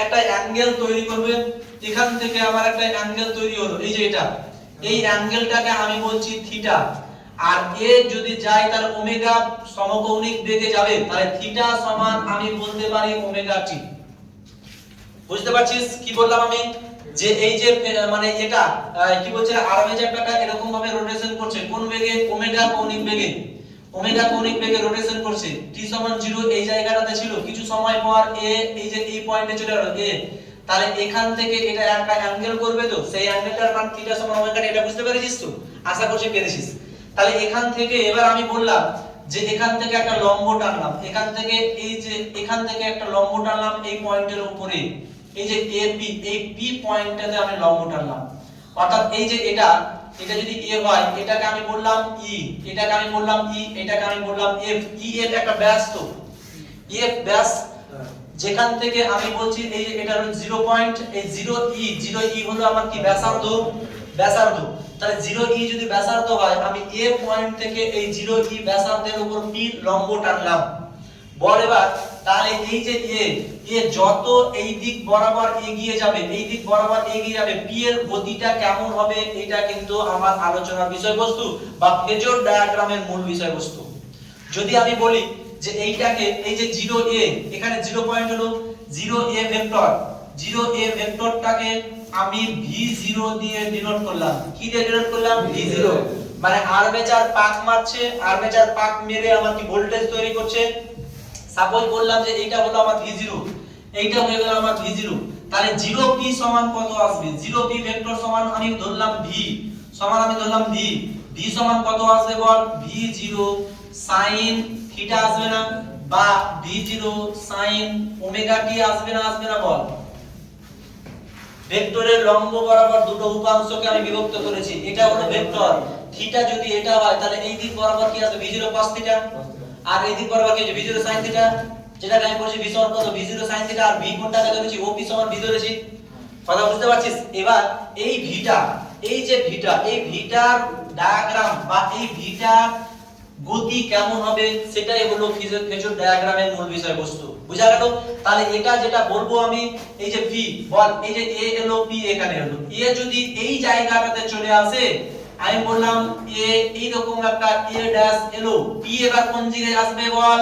একটা অ্যাঙ্গেল তৈরি করবে, এখান থেকে আমার একটা অ্যাঙ্গেল তৈরি হলো, এই যে এটা এই অ্যাঙ্গেলটাকে আমি বলছি থিটা। আর এ যদি যায় তাহলে ওমেগা সমকৌণিক বেগে যাবে, তাহলে থিটা সমান আমি বলতে পারি ওমেগা টি। বুঝতে পারছিস কি বললাম আমি? যে এই যে মানে এটা কি বলছে, আর্মেচারটা এরকম ভাবে রোটেশন করছে কোন বেগে? ওমেগা কৌণিক বেগে। ওমেগা কৌণিক বেগে রোটেশন করছে, টি সমান 0 এই জায়গাটাতে ছিল, কিছু সময় পর এ এই যে এই পয়েন্টে চলে গেল এ, তাহলে এখান থেকে এটা একটা অ্যাঙ্গেল করবে, তো সেই অ্যাঙ্গেলটার মান থিটা সমান ওমেগা টি। এটা বুঝতে পেরেছিস তো? আশা করছি পেরেছিস। তাহলে এখান থেকে এবার আমি বললাম যে এখান থেকে একটা লম্ব টানলাম, এখান থেকে এই যে এখান থেকে একটা লম্ব টানলাম এই পয়েন্টের উপরে, এই যে এপি, এই পি পয়েন্টটাতে আমি লম্ব টানলাম। অর্থাৎ এই যে এটা যদি এ হয়, এটাকে আমি বললাম ই, এটাকে আমি বললাম ই, এটাকে আমি বললাম এফ। ই এর একটা ব্যাস, তো এফ ব্যাস, যেখান থেকে আমি বলছি এই যে এটা হলো 0 পয়েন্ট, এই 0 ই হলো আমার কি? ব্যাসার্ধ। ব্যাসার্ধ, তাহলে 0 ই যদি ব্যাসার্ধ হয়, আমি এ পয়েন্ট থেকে এই 0 ই ব্যাসার্ধের উপর পি লম্ব টানলাম। বল এবার, তাহলে এই যে এ যত এই দিক বরাবর এগিয়ে যাবে, এই দিক বরাবর এগিয়ে যাবে, পি এর গতিটা কেমন হবে, এটা কিন্তু আমার আলোচনার বিষয়বস্তু বা ফেজর ডায়াগ্রামের মূল বিষয়বস্তু। যদি আমি বলি যে এইটাকে এই যে 0a, এখানে 0 পয়েন্ট হলো 0a ভেক্টর, 0a ভেক্টরটাকে আমি v0 দিয়ে ডিনোট করলাম। কি দিয়ে ডিনোট করলাম? v0, মানে আর্মেচার পাক মারছে, আর্মেচার পাক মেরে আমার কি ভোল্টেজ তৈরি করছে। সাপোজ বললাম যে এইটা হলো আমার v0, এইটা হয়ে গেল আমার v0, তাহলে 0p সমান কত আসবে? 0p ভেক্টর সমান আমি ধরলাম v, সমান আমি ধরলাম v, v সমান কত আসবে বল? v0 sin থিটা আসবে না, বা v0 sin ওমেগা টি আসবে না? আসবে না বল? ভেক্টরের লম্ব বরাবর দুটো উপাংশকে আমি বিভক্ত করেছি, এটা হলো ভেক্টর। থিটা যদি এটা হয়, তাহলে এই দিক বরাবর কি আসবে? v0 cos থিটা, আর এই দিক বরাবর কি আছে? v0 sin থিটা, যেটা আমি বলেছি v সমান কত? v0 sin থিটা, আর v কোনটাকে ধরেছি? op সমান v ধরেছি। কথা বুঝতে পারছিস? এবার এই ভিটা, এই যে ভিটা, এই ভিটার ডায়াগ্রাম বা এই ভিটার গতি কেমন হবে, সেটাই হলো ফেজর ডায়াগ্রামের মূল বিষয়বস্তু। বুঝা গেল? তাহলে এটা যেটা বলবো আমি, এই যে পি বল, এই যে এ এলো, পি এখানে এলো, এ যদি এই জায়গাটাতে চলে আসে, আমি বললাম এ এই রকম একটা এ ড্যাশ এলো, পি এবার কোন দিকে আসবে বল?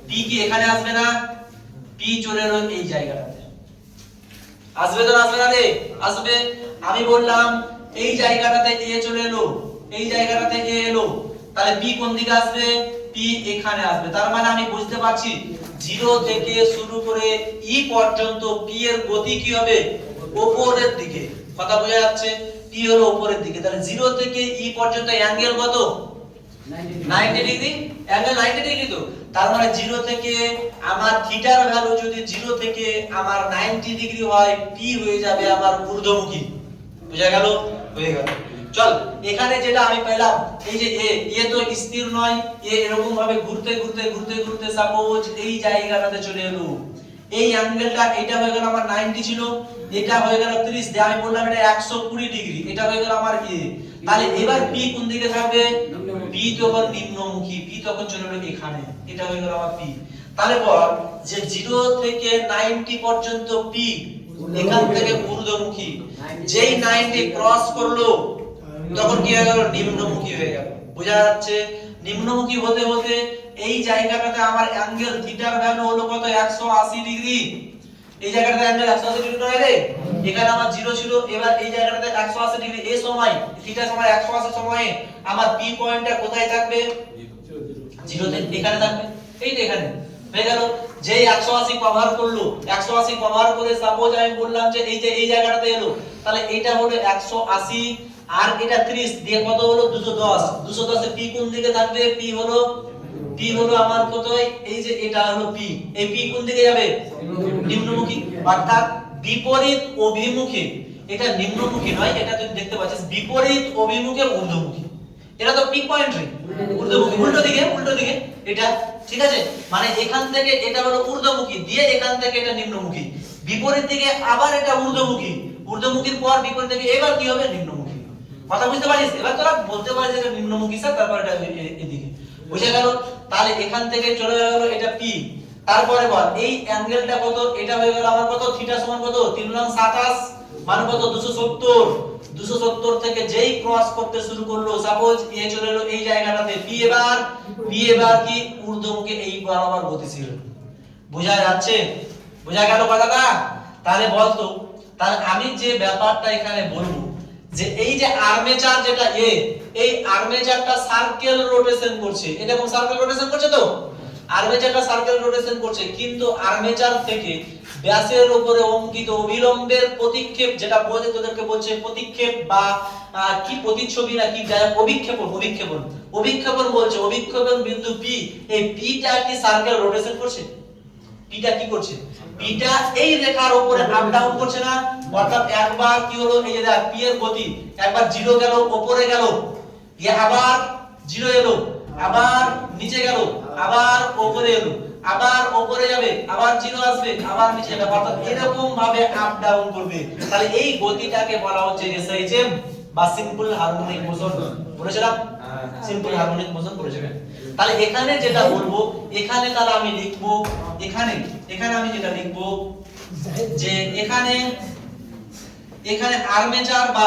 পি কি এখানে আসবে না? পি চলে এলো এই জায়গাটাতে, আসবে তো? আসবে না রে? আসবে। আমি বললাম এই জায়গাটাতে এ চলে এলো, এই জায়গাটাতে এ এলো, তাহলে পি কোন দিকে আসবে? পি এখানে আসবে। তার মানে আমি বুঝতে পারছি 0 থেকে শুরু করে ই পর্যন্ত পি এর গতি কি হবে? উপরের দিকে। কথা বোঝা যাচ্ছে? পি হলো উপরের দিকে, তাহলে 0 থেকে ই পর্যন্ত অ্যাঙ্গেল কত? 90 ডিগ্রি। অ্যাঙ্গেল 90 ডিগ্রি, তো তার মানে 0 থেকে আমার থিটার ভ্যালু যদি 0 থেকে আমার 90 ডিগ্রি হয়, পি হয়ে যাবে আমার ঊর্ধ্বমুখী। বুঝা গেল? হয়ে গেল। চল, এখানে যেটা আমি পেলাম, এই যে এ তো স্থির নয়, এ এরকম ভাবে ঘুরতে ঘুরতে ঘুরতে ঘুরতে সাপোজ এই জায়গাটাতে চলে এলো, এই অ্যাঙ্গেলটা এটা হয়ে গেল আমার 90 ছিল, এটা হয়ে গেল 30, দিয়ে আমি বললাম এটা 120 ডিগ্রি, এটা হয়ে গেল আমার এ। তাহলে এবার পি কোন দিকে থাকবে? পি তখন নিম্নমুখী, পি তখন চলে এলো এখানে, এটা হয়ে গেল আমার পি। তাহলে বল যে 0 থেকে 90 পর্যন্ত পি এখান থেকে ঊর্ধ্বমুখী, যেই 90 ক্রস করলো তখন কি হয়ে গেল? নিম্নমুখী হয়ে গেল। বোঝা যাচ্ছে? নিম্নমুখী হতে হতে এই জায়গাটাতে আমার অ্যাঙ্গেল থিটার ভ্যালু হলো কত? 180 ডিগ্রি। এই জায়গাটাতে অ্যাঙ্গেল 180 ডিগ্রি নয় রে, এখানে আমার 0 ছিল, এবার এই জায়গাটাতে 180 ডিগ্রি। এই সময় থিটা সময় 180 সময়ে আমার পি পয়েন্টটা কোথায় থাকবে? 0 তে, এখানে থাকবে। এই যে এখানে হয়ে গেল। যেই 180 কভার করলো, 180 কভার করে সাপোজ আমি বললাম যে এই যে এই জায়গাটাতে এলো, তাহলে এটা হলো 180 আর এটা 30 দিয়ে কত হলো? 210। 210 এ পি কোন দিকে থাকবে? পি হলো আমার কত? এই যে এটা হলো পি, এই পি কোন দিকে যাবে? নিম্নমুখী, অর্থাৎ বিপরীত অভিমুখে। এটা নিম্নমুখী নয়, এটা তুই দেখতে পাচ্ছিস বিপরীত অভিমুখে ঊর্ধ্বমুখী। এটা তো পি পয়েন্ট রে, ঊর্ধ্বমুখী, উল্টো দিকে, উল্টো দিকে এটা, ঠিক আছে? মানে এখান থেকে এটা হলো ঊর্ধ্বমুখী, দিয়ে এখান থেকে এটা নিম্নমুখী, বিপরীত দিকে আবার এটা ঊর্ধ্বমুখী, ঊর্ধ্বমুখীর পর বিপরীত দিকে এবার কি হবে? নিম্নমুখী। কথা বুঝতে পারিস? এবার তোরা বলতে পারিস এটা নিম্নমুখী স্যার, তারপর এটা এদিকে। বুঝে গেল? তাহলে এখান থেকে চলে গেল এটা পি। তারপরে বল এই অ্যাঙ্গেলটা কত? এটা হয়ে গেল আমার কত? থিটা সমান কত? 3 গুণ 27, মানে কত 270 থেকে যেই ক্রস করতে শুরু করলো, সাপোজ এ চলে এলো এই জায়গাটাতে, পি এবার কি ঊর্ধ্বমুখে এই বরাবর গতিশীল। বোঝা যাচ্ছে? বোঝা গেল কথাটা? তাহলে বলতো, তাহলে আমি যে ব্যাপারটা এখানে বলবো যে এই যে আর্মেচার যেটা এই আর্মেচারটা সার্কেল রোটেশন করছে, এটা কোন সার্কেল রোটেশন করছে তো? আর্মেচারটা সার্কেল রোটেশন করছে, কিন্তু আর্মেচার থেকে ব্যাসের উপরে অঙ্কিত অবিলম্বের প্রতিক্ষেপ, যেটা বলে তোদেরকে বলছে প্রতিক্ষেপ বা কি প্রতিচ্ছবি না কি যায়, অভিক্ষেপণ বলছে, অভিক্ষেপণ বিন্দু পি, এই পিটা কি সার্কেল রোটেশন করছে? পিটা কি করছে? পিটা এই রেখার উপরে আপ ডাউন করছে না? অর্থাৎ একবার কি হলো, এই যে দেখ পি এর গতি একবার 0 গেল, উপরে গেল, গিয়ে আবার 0 এলো, আবার নিচে গেল, আবার উপরে এলো, আবার উপরে যাবে, আবার 0 আসবে, আবার নিচে যাবে, অর্থাৎ এরকম ভাবে আপ ডাউন করবে। তাহলে এই গতিটাকে বলা হচ্ছে এসআইএম বা সিম্পল হারমোনিক মোশন। বলেছিলাম সিম্পল হারমোনিক মোশন বলেছিলাম। তাহলে এখানে যেটা বলবো, এখানে তাহলে আমি লিখবো, এখানে আমি যেটা লিখবো যে এখানে আর্মেচার বা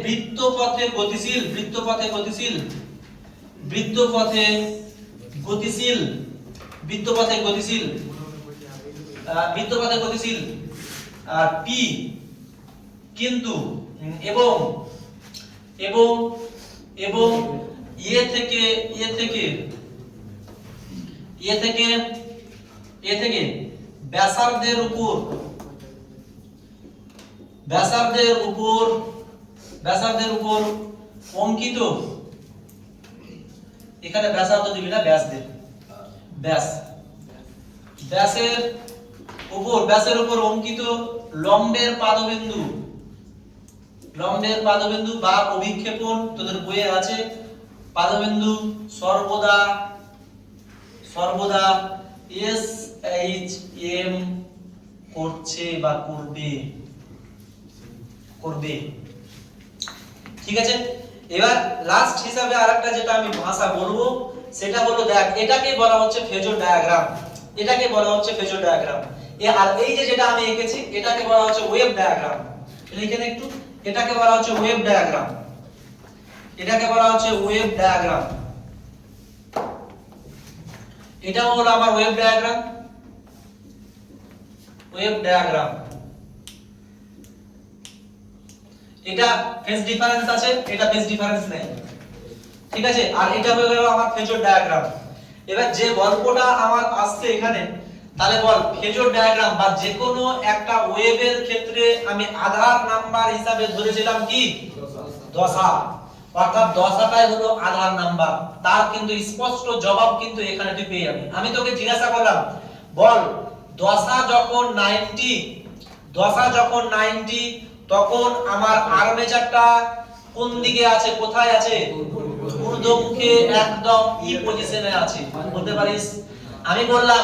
বৃত্তপথে গতিশীল পি, কিন্তু এবং এ থেকে ব্যাসার্ধের উপর অঙ্কিত, এখানে ব্যাসার্ধ দিবি না, ব্যাসের উপর অঙ্কিত লম্বের পাদবিন্দু বা অভিক্ষেপণ, তোদের বইয়ে আছে পাদবিন্দু সর্বদা এস এইচ এম করছে বা করবে। ঠিক আছে? এবার লাস্ট হিসাবে আরেকটা যেটা আমি ভাষা বলবো সেটা হলো, দেখ এটাকে বলা হচ্ছে ফেজর ডায়াগ্রাম, আর এই যে যেটা আমি এঁকেছি এটাকে বলা হচ্ছে ওয়েভ ডায়াগ্রাম। লিখে নে একটু, এটাকে বলা হচ্ছে ওয়েভ ডায়াগ্রাম, এটা হলো আমার ওয়েভ ডায়াগ্রাম। এটা ফেজ ডিফারেন্স আছে, এটা ফেজ ডিফারেন্স নেই, ঠিক আছে? আর এটা হয়ে গেল আমার ফেজর ডায়াগ্রাম। এবার যে গল্পটা আমার আসছে এখানে, তাহলে বল ফেজর ডায়াগ্রাম বা যে কোনো একটা ওয়েভের ক্ষেত্রে আমি আধার নাম্বার হিসাবে ধরেছিলাম কি দশা, অর্থাৎ দশাটাই হলো আধার নাম্বার। তার কিন্তু স্পষ্ট জবাব কিন্তু এখানে তুই পেয়ে যাবি। আমি তোকে জিজ্ঞাসা করলাম, বল দশা যখন 90 তখন আমার আর্মেচারটা কোন দিকে আছে, কোথায় আছে? ঊর্ধ্বমুখে একদম ই পজিশনে আছে, বলতে পারিস? আমি বললাম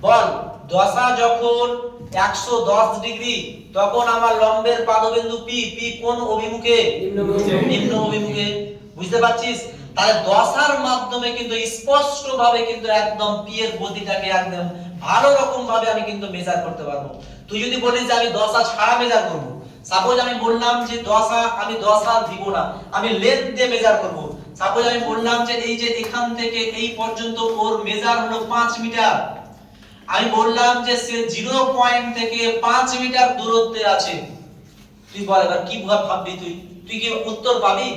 বল দশা যখন 110 ডিগ্রি তখন আমার লম্বের পাদবিন্দু পি কোন অভিমুখে? নিম্ন অভিমুখে। বুঝতে পারছিস? তাহলে দশার মাধ্যমে কিন্তু স্পষ্ট ভাবে কিন্তু একদম পি এর গতিটাকে একদম ভালো রকম ভাবে আমি কিন্তু মেজার করতে পারবো। তুই যদি বলিস যে আমি দশা ছাড়া মেজার করব, সাপোজ আমি বললাম যে আমি দশা দিব না, আমি লেন্থ দিয়ে মেজার করব। সাপোজ আমি বললাম যে এই যে এখান থেকে এই পর্যন্ত ওর মেজার হলো 5 মিটার, আমি বললাম যে সে 0 পয়েন্ট থেকে 5 মিটার দূরত্বে আছে। তুই বল এবার কি ভাববি? তুই কি উত্তর পাবি?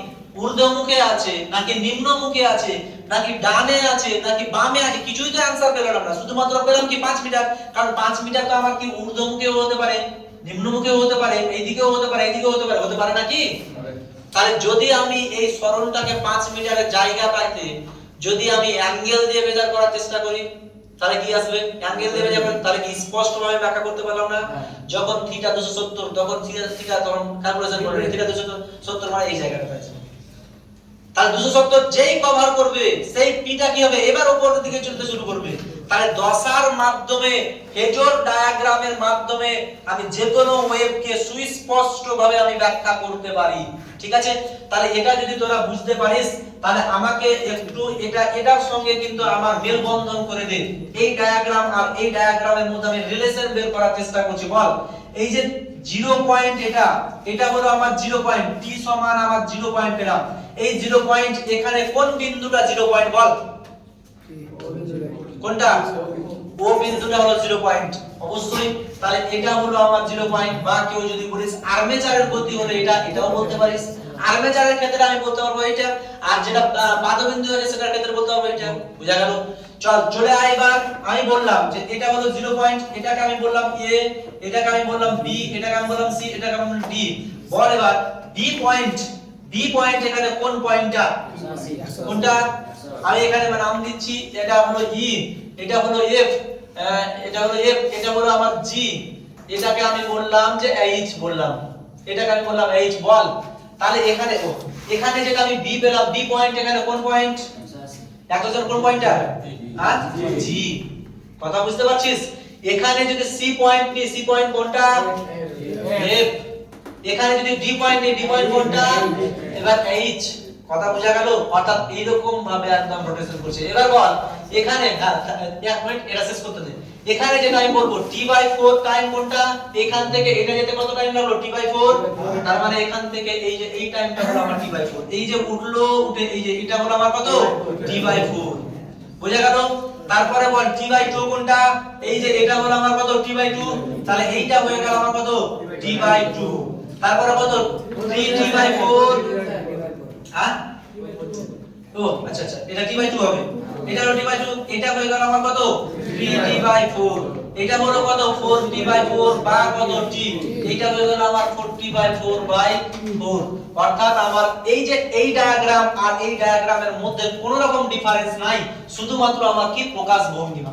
ঊর্ধ্বমুখে আছে নাকি নিম্নমুখে আছে নাকি ডানে আছে নাকি বামে আছে? কিছুই তো অ্যানসার পেলাম না, শুধুমাত্র পেলাম কি 5 মিটার। কারণ 5 মিটার তো আমার কি ঊর্ধ্বমুখেও হতে পারে, নিম্নমুখেও হতে পারে, এইদিকেও হতে পারে, এইদিকেও হতে পারে নাকি? তাহলে যদি আমি এই সরলটাকে 5 মিটারের জায়গা পাইতে যদি আমি অ্যাঙ্গেল দিয়ে মেজার করার চেষ্টা করি, তাহলে কি আসবে? অ্যাঙ্গেল দিয়ে মেজার করলে তাহলে কি স্পষ্ট ভাবে ব্যাখ্যা করতে পারলাম না? যখন থিটা 270 তখন থিটা তখন ক্যালকুলেশন করে থিটা 270 মানে এই জায়গাটা আছে। তাহলে 270 যেই কভার করবে সেই পিটা কি হবে? এবার উপরের দিকে চলতে শুরু করবে। তাহলে দশার মাধ্যমে, ফেজর ডায়াগ্রামের মাধ্যমে আমি যে কোনো ওয়েভকে সুস্পষ্ট ভাবে আমি ব্যাখ্যা করতে পারি। ঠিক আছে? তাহলে এটা যদি তোরা বুঝতে পারিস তাহলে আমাকে একটু এটার সঙ্গে কিন্তু আমার মেলবন্ধন করে দে। এই ডায়াগ্রাম আর এই ডায়াগ্রামের মধ্যে আমি রিলেশন বের করার চেষ্টা করছি। বল এই যে 0 পয়েন্ট এটা হলো আমার 0 পয়েন্ট, t সমান আমার 0 পয়েন্ট পেলাম। এই 0 পয়েন্ট এখানে কোন বিন্দুটা 0 পয়েন্ট বল? কোনটা? ও বিন্দুটা হলো 0 পয়েন্ট অবশ্যই। তাহলে এটা হলো আমার 0 পয়েন্ট। বা কেউ যদি বলিস আর্মেচারের গতি হলো এটাও বলতে পারিস। আর্মেচারের ক্ষেত্রে আমি বলতে পারবো এটা, আর যেটা পাদবিন্দু আছে সেটার ক্ষেত্রে বলতে পারবো এটা। বুঝা গেল? চলে আয় এবার। আমি বললাম যে এটা হলো 0 পয়েন্ট, এটাকে আমি বললাম a, এটাকে আমি বললাম b, এটাকে আমি বললাম c, এটাকে আমি বললাম d। বল এবার b পয়েন্ট এখানে কোন পয়েন্টটা? কোনটা? আমি এখানে নাম দিচ্ছি, এটা হলো e, এটা হলো f, এটা হলো f, এটা হলো আমার g, এটাকে আমি বললাম যে h বললাম, এটাকে আমি বললাম h বল। তাহলে এখানে যেটা আমি b পেলাম, b পয়েন্ট এখানে কোন পয়েন্ট? 100 কোন পয়েন্টটা? হ্যাঁ g। কথা বুঝতে পারছিস? এখানে যদি c পয়েন্ট নি, c পয়েন্ট কোনটা? f। এখানে যদি d পয়েন্ট নি, d পয়েন্ট কোনটা? এবার h। কথা বোঝা গেল? অর্থাৎ এইরকম ভাবে একদম রোটেশন করছে। এবার বল এখানে, এক মিনিট এটা শেষ করতে দে। এখানে যেটা আমি বলবো t/4 টাইম কোনটা? এখান থেকে এটা যেতে কত টাইম লাগলো? t/4। তার মানে এখান থেকে এই যে এই টাইমটা হলো আমার t/4। এই যে উঠে এই যে এটা হলো আমার কত? t/4। বোঝা গেল? তারপরে বল t/2 কোনটা? এই যে এটা হলো আমার কত? t/2। তাহলে এইটা হয়ে গেল আমার কত? t/2। তারপরে কত? 3t/4। হ্যাঁ ও আচ্ছা এটা t/2 হবে। এটা হলো t/2, এটা হয়ে গেল আমার কত? 3t/4। এটা হলো কত? 4t/4 বা কত t? এটা হয়ে গেল আমার 4t/4/4। অর্থাৎ আমার এই যে এই ডায়াগ্রাম আর এই ডায়াগ্রামের মধ্যে কোনো রকম ডিফারেন্স নাই, শুধুমাত্র আমার কি প্রকাশ ভঙ্গিমা।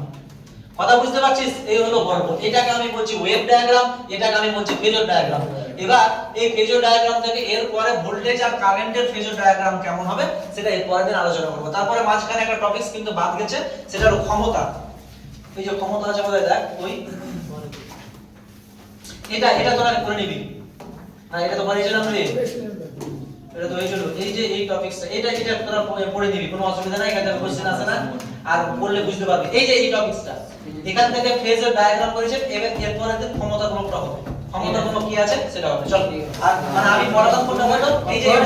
কথা বুঝতে পারছিস? এই হলো বর্গ। এটাকে আমি বলছি ওয়েভ ডায়াগ্রাম, এটাকে আমি বলছি ফেজর ডায়াগ্রাম। এবার এই ফেজর ডায়াগ্রাম থেকে এর পরে ভোল্টেজ আর কারেন্টের ফেজর ডায়াগ্রাম কেমন হবে সেটা এর পরের দিন আলোচনা করব। তারপরে মাঝখানে একটা টপিকস কিন্তু বাদ গেছে, সেটা হলো ক্ষমতা। এই যে ক্ষমতা আছে বলে দেখ ওই এটা তোরা করে নিবি না, এটা তো মানে ছিলাম রে, এটা তো হয়েছিল। এই যে এই টপিকসটা এটা তোরা পড়ে নিবি, কোনো অসুবিধা নাই, এখানে কোশ্চেন আসে না আর বললে বুঝতে পারবি। এই যে এই টপিকসটা এখান থেকে ফেজর ডায়াগ্রাম করেছে, এবার এর পরের দিন ক্ষমতা গুণকটা হবে। ক্ষমতা গুণক কি আছে সেটা হবে। চল আর মানে আমি পড়াতাম কোনটা বলো, এই যে এই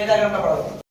ডায়াগ্রামটা পড়াবো।